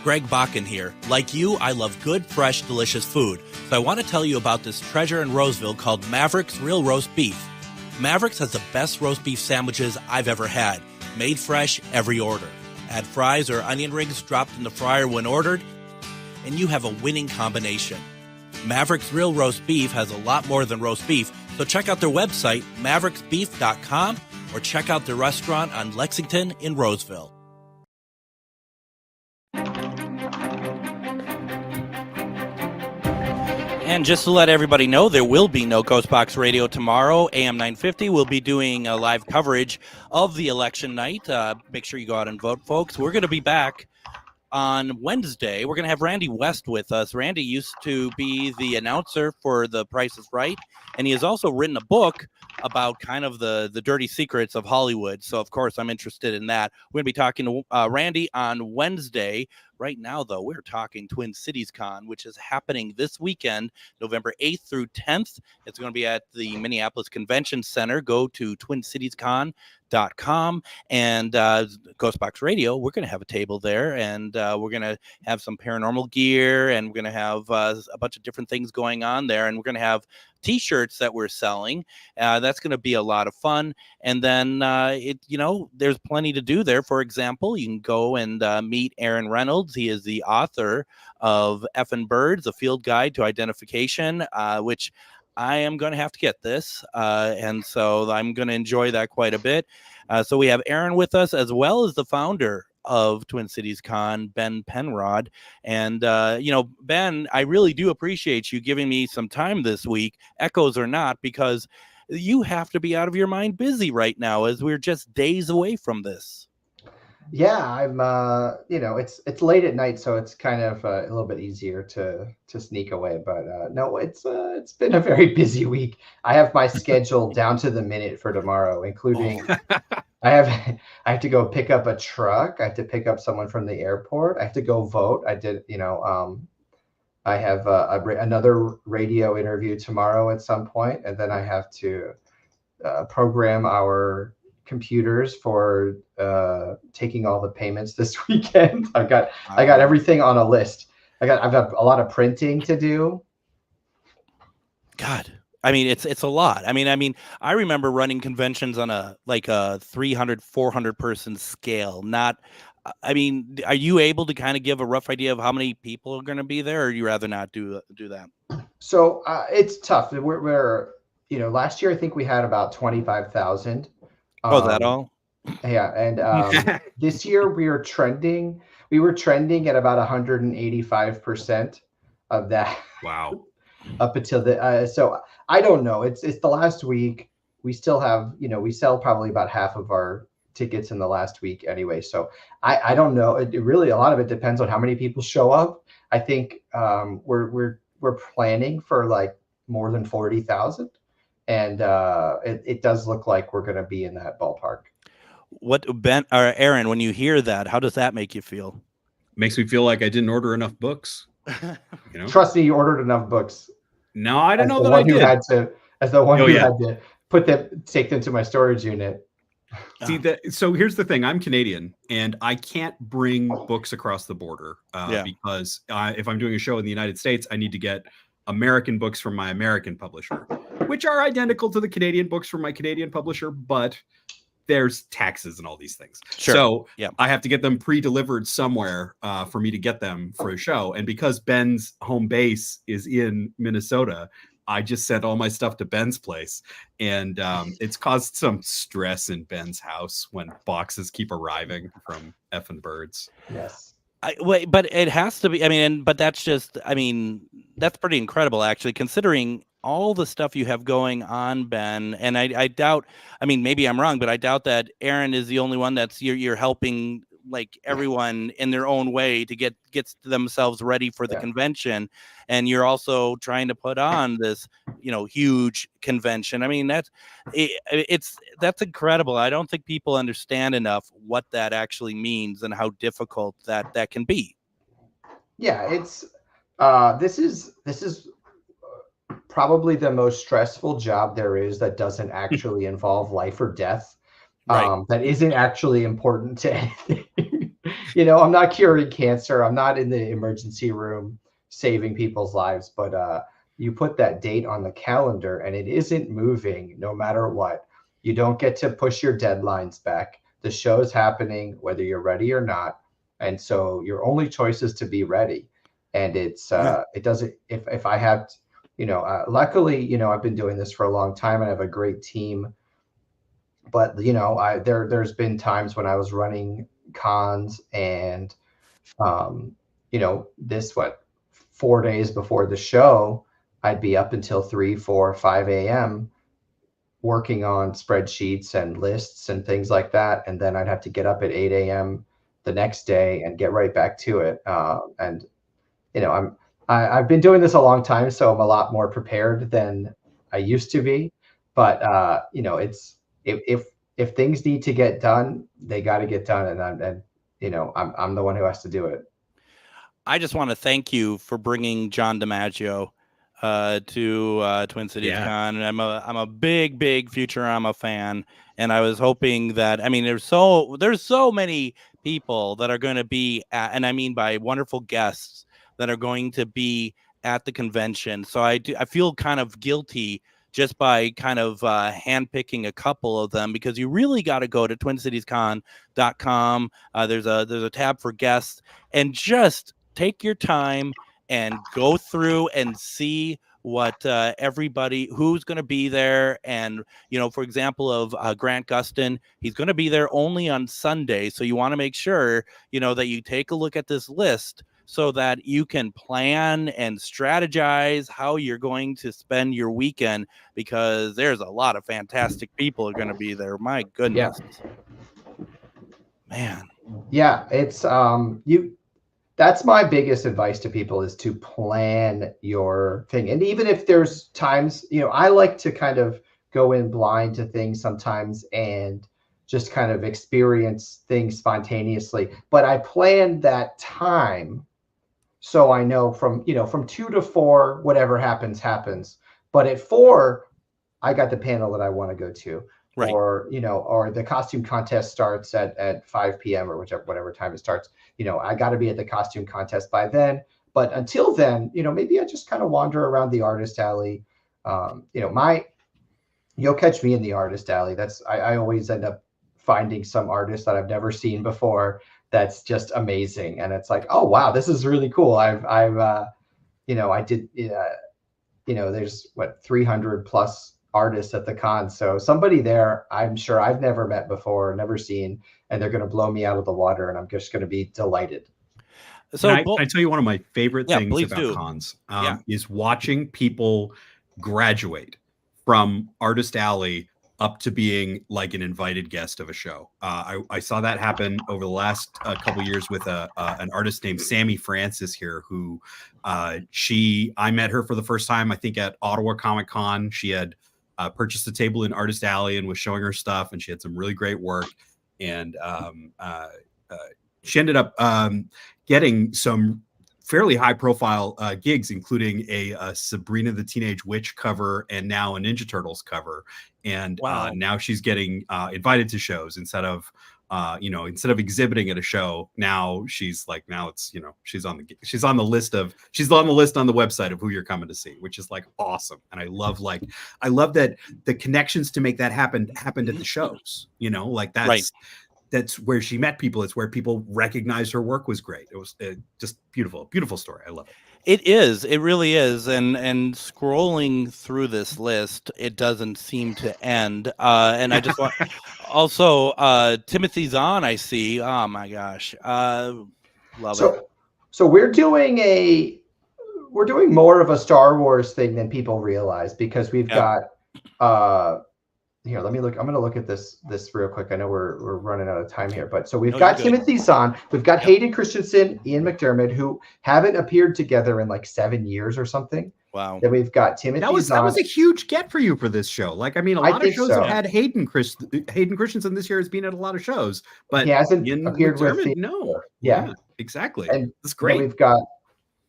Speaker 1: Greg Bakun here. Like you, I love good, fresh, delicious food. So I want to tell you about this treasure in Roseville called Maverick's Real Roast Beef. Maverick's has the best roast beef sandwiches I've ever had. Made fresh every order. Add fries or onion rings dropped in the fryer when ordered, and you have a winning combination. Maverick's Real Roast Beef has a lot more than roast beef, so check out their website, mavericksbeef.com, or check out their restaurant on Lexington in Roseville. And just to let everybody know, there will be no GhostBox Radio tomorrow. AM 950 will be doing a live coverage of the election night. Make sure you go out and vote, folks. We're going to be back on Wednesday. We're going to have Randy West with us. Randy used to be the announcer for The Price is Right, and he has also written a book about kind of the dirty secrets of Hollywood. So, of course, I'm interested in that. We're going to be talking to Randy on Wednesday. Right now, though, we're talking Twin Cities Con, which is happening this weekend, November 8th through 10th. It's going to be at the Minneapolis Convention Center. Go to twincitiescon.com and GhostBox Radio. We're going to have a table there, and we're going to have some paranormal gear, and we're going to have a bunch of different things going on there, and we're going to have T-shirts that we're selling. That's going to be a lot of fun. And then there's plenty to do there. For example, you can go and meet Aaron Reynolds. He is the author of Effin' Birds, a field guide to identification, which I am going to have to get this. And so I'm going to enjoy that quite a bit. So we have Aaron with us, as well as the founder of Twin Cities Con, Ben Penrod. And, Ben, I really do appreciate you giving me some time this week, echoes or not, because you have to be out of your mind busy right now as we're just days away from this.
Speaker 5: Yeah, I'm, it's late at night, so it's kind of a little bit easier to sneak away. But no, it's been a very busy week. I have my schedule down to the minute for tomorrow, including I have to go pick up a truck. I have to pick up someone from the airport. I have to go vote. I have another radio interview tomorrow at some point, and then I have to program our computers for taking all the payments this weekend. I got everything on a list. I've got a lot of printing to do.
Speaker 1: God, I mean, it's a lot. I mean, I remember running conventions on a 300, 400 person scale. Are you able to kind of give a rough idea of how many people are going to be there, or you rather not do that?
Speaker 5: So it's tough. We're last year I think we had about 25,000.
Speaker 1: Oh, that all?
Speaker 5: Yeah, and this year we were trending at about 185% of that.
Speaker 6: Wow.
Speaker 5: Up until so I don't know. It's the last week. We still have, we sell probably about half of our tickets in the last week anyway. So I don't know. It really, a lot of it depends on how many people show up. I think we're planning for like more than 40,000. And it does look like we're going to be in that ballpark.
Speaker 1: What, Ben or Aaron, when you hear that, how does that make you feel?
Speaker 6: Makes me feel like I didn't order enough books.
Speaker 5: Trust me, you ordered enough books.
Speaker 6: No, I don't know that I did.
Speaker 5: As the one who had to take them to my storage unit.
Speaker 6: See, so here's the thing. I'm Canadian, and I can't bring books across the border because if I'm doing a show in the United States, I need to get American books from my American publisher, which are identical to the Canadian books from my Canadian publisher, but there's taxes and all these things.
Speaker 1: Sure.
Speaker 6: So I have to get them pre-delivered somewhere for me to get them for a show. And because Ben's home base is in Minnesota, I just sent all my stuff to Ben's place. And it's caused some stress in Ben's house when boxes keep arriving from Effin' Birds.
Speaker 5: Yes.
Speaker 1: But it has to be, but that's pretty incredible, actually, considering all the stuff you have going on, Ben. And I doubt, maybe I'm wrong, but I doubt that Aaron is the only one that's you're helping like everyone in their own way to get themselves ready for the convention. And you're also trying to put on this, huge convention. That's incredible. I don't think people understand enough what that actually means and how difficult that can be.
Speaker 5: Yeah, it's this is probably the most stressful job there is that doesn't actually involve life or death.
Speaker 1: Right.
Speaker 5: That isn't actually important to anything. I'm not curing cancer. I'm not in the emergency room saving people's lives, but you put that date on the calendar and it isn't moving no matter what. You don't get to push your deadlines back. The show's happening whether you're ready or not. And so your only choice is to be ready. And it's it doesn't, if I have, luckily, I've been doing this for a long time and I have a great team. But, there's been times when I was running cons and, 4 days before the show, I'd be up until 3, 4, 5 a.m. working on spreadsheets and lists and things like that. And then I'd have to get up at 8 a.m. the next day and get right back to it. And, you know, I've been doing this a long time, so I'm a lot more prepared than I used to be. But, you know, it's, if things need to get done, they got to get done. And you know, I'm the one who has to do it.
Speaker 1: I just want to thank you for bringing John DiMaggio to Twin Cities Con. And I'm a big Futurama fan, and I was hoping that, I mean, there's so many people that are going to be at, and I mean by wonderful guests that are going to be at the convention. So I feel kind of guilty just by kind of handpicking a couple of them, because you really got to go to TwinCitiesCon.com. There's a tab for guests, and just take your time and go through and see what everybody who's going to be there. And, you know, for example, of Grant Gustin, he's going to be there only on Sunday. So you want to make sure, you know, that you take a look at this list so that you can plan and strategize how you're going to spend your weekend, because there's a lot of fantastic people are going to be there. My goodness.
Speaker 5: Yeah.
Speaker 1: Man.
Speaker 5: Yeah, it's that's my biggest advice to people, is to plan your thing. And even if there's times, you know, I like to kind of go in blind to things sometimes and just kind of experience things spontaneously. But I plan that time so I know from 2 to 4, whatever happens. But at 4, I got the panel that I want to go to. Right. Or, you know, or the costume contest starts at 5 p.m. or whatever time it starts. You know, I got to be at the costume contest by then. But until then, you know, maybe I just kind of wander around the artist alley. You know, you'll catch me in the artist alley. I always end up finding some artist that I've never seen before that's just amazing. And it's like, oh, wow, this is really cool. You know, I did, you know, there's 300 plus artists at the con. So somebody there, I'm sure I've never met before, never seen, and they're going to blow me out of the water, and I'm just going to be delighted.
Speaker 6: So I tell you, one of my favorite things about cons is watching people graduate from Artist Alley up to being like an invited guest of a show. I saw that happen over the last couple of years with an artist named Sammy Francis here, who I met her for the first time, I think, at Ottawa Comic Con. She had purchased a table in Artist Alley and was showing her stuff, and she had some really great work. And she ended up getting some fairly high profile gigs, including a Sabrina the Teenage Witch cover and now a Ninja Turtles cover. And now she's getting invited to shows instead of exhibiting at a show. Now she's on the list on the website of who you're coming to see, which is like awesome. And I love that the connections to make that happened at the shows, you know, like that's right. That's where she met people. It's where people recognized her work was great. It was just beautiful story. I love it.
Speaker 1: It is. It really is. And scrolling through this list, it doesn't seem to end. And I just want also Timothy Zahn, I see. Oh my gosh. Love it.
Speaker 5: So we're doing more of a Star Wars thing than people realize, because we've got here, let me look. I'm going to look at this real quick. I know we're running out of time here, but so we've got Timothy Zahn, we've got Hayden Christensen, Ian McDermott, who haven't appeared together in like 7 years or something.
Speaker 1: Wow.
Speaker 5: Then we've got Timothy Zahn.
Speaker 6: That was a huge get for you for this show. Like, I mean, a lot of shows have had Hayden Christensen this year has been at a lot of shows, but
Speaker 5: he hasn't appeared
Speaker 6: McDermott,
Speaker 5: with
Speaker 6: no.
Speaker 5: Yeah,
Speaker 6: exactly.
Speaker 5: And
Speaker 6: that's great.
Speaker 5: We've got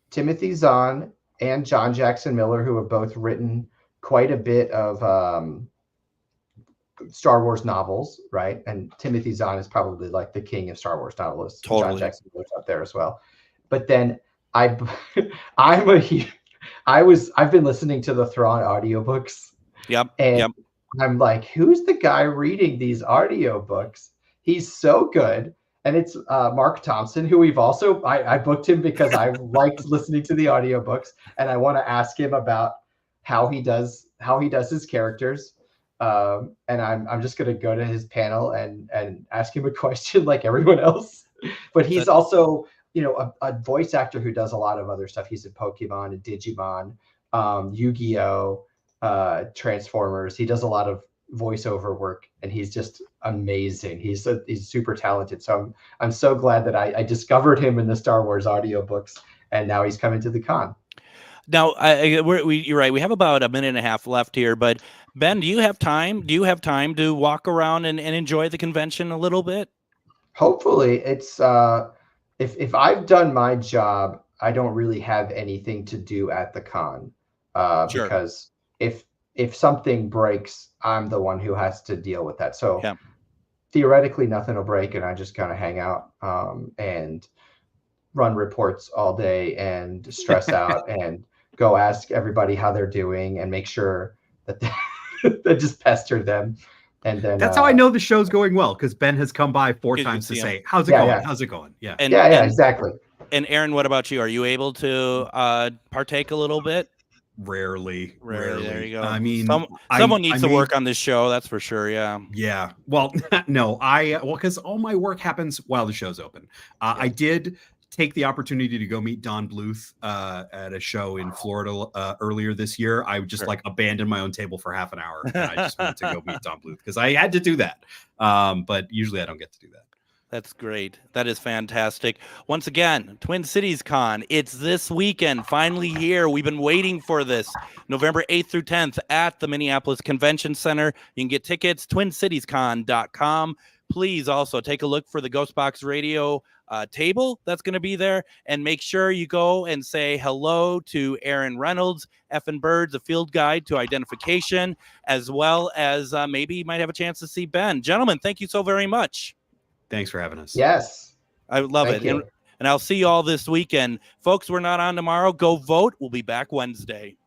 Speaker 5: Timothy Zahn and John Jackson Miller, who have both written quite a bit of Star Wars novels, right? And Timothy Zahn is probably like the king of Star Wars novelists.
Speaker 1: Totally.
Speaker 5: John Jackson Miller's up there as well. But then I've been listening to the Thrawn audiobooks.
Speaker 1: Yep.
Speaker 5: And I'm like, who's the guy reading these audiobooks? He's so good. And it's Mark Thompson, who I booked him because I liked listening to the audiobooks, and I want to ask him about how he does his characters. And I'm just going to go to his panel and ask him a question like everyone else. But he's also, you know, a voice actor who does a lot of other stuff. He's in Pokemon and Digimon. Yu-Gi-Oh, Transformers. He does a lot of voiceover work, and he's just amazing. He's super talented. So I'm so glad that I discovered him in the Star Wars audiobooks, and now he's coming to the con.
Speaker 1: Now, you're right. We have about a minute and a half left here, but Ben, do you have time? Do you have time to walk around and enjoy the convention a little bit?
Speaker 5: Hopefully, it's if I've done my job, I don't really have anything to do at the con,
Speaker 1: Sure.
Speaker 5: because if something breaks, I'm the one who has to deal with that. So
Speaker 1: Yeah.
Speaker 5: theoretically, nothing will break, and I just kind of hang out and run reports all day and stress out and go ask everybody how they're doing and make sure that they just pester them. And then
Speaker 6: that's how I know the show's going well, because Ben has come by 4 times to say, "How's it going?
Speaker 5: Yeah.
Speaker 6: How's it going?" Yeah.
Speaker 1: And,
Speaker 5: exactly.
Speaker 1: And Aaron, what about you? Are you able to partake a little bit?
Speaker 6: Rarely.
Speaker 1: There you go.
Speaker 6: I mean,
Speaker 1: someone needs to work on this show. That's for sure. Yeah.
Speaker 6: Yeah. Well, no, because all my work happens while the show's open. I did take the opportunity to go meet Don Bluth at a show in Florida earlier this year. I just abandoned my own table for half an hour. And I just went to go meet Don Bluth because I had to do that. But usually I don't get to do that.
Speaker 1: That's great. That is fantastic. Once again, Twin Cities Con. It's this weekend, finally here. We've been waiting for this. November 8th through 10th at the Minneapolis Convention Center. You can get tickets, twincitiescon.com. Please also take a look for the GhostBox Radio table that's going to be there. And make sure you go and say hello to Aaron Reynolds, Effin' Birds, a field guide to identification, as well as maybe you might have a chance to see Ben. Gentlemen, thank you so very much.
Speaker 6: Thanks for having us.
Speaker 5: Yes.
Speaker 1: I love it. And I'll see you all this weekend. Folks, we're not on tomorrow. Go vote. We'll be back Wednesday.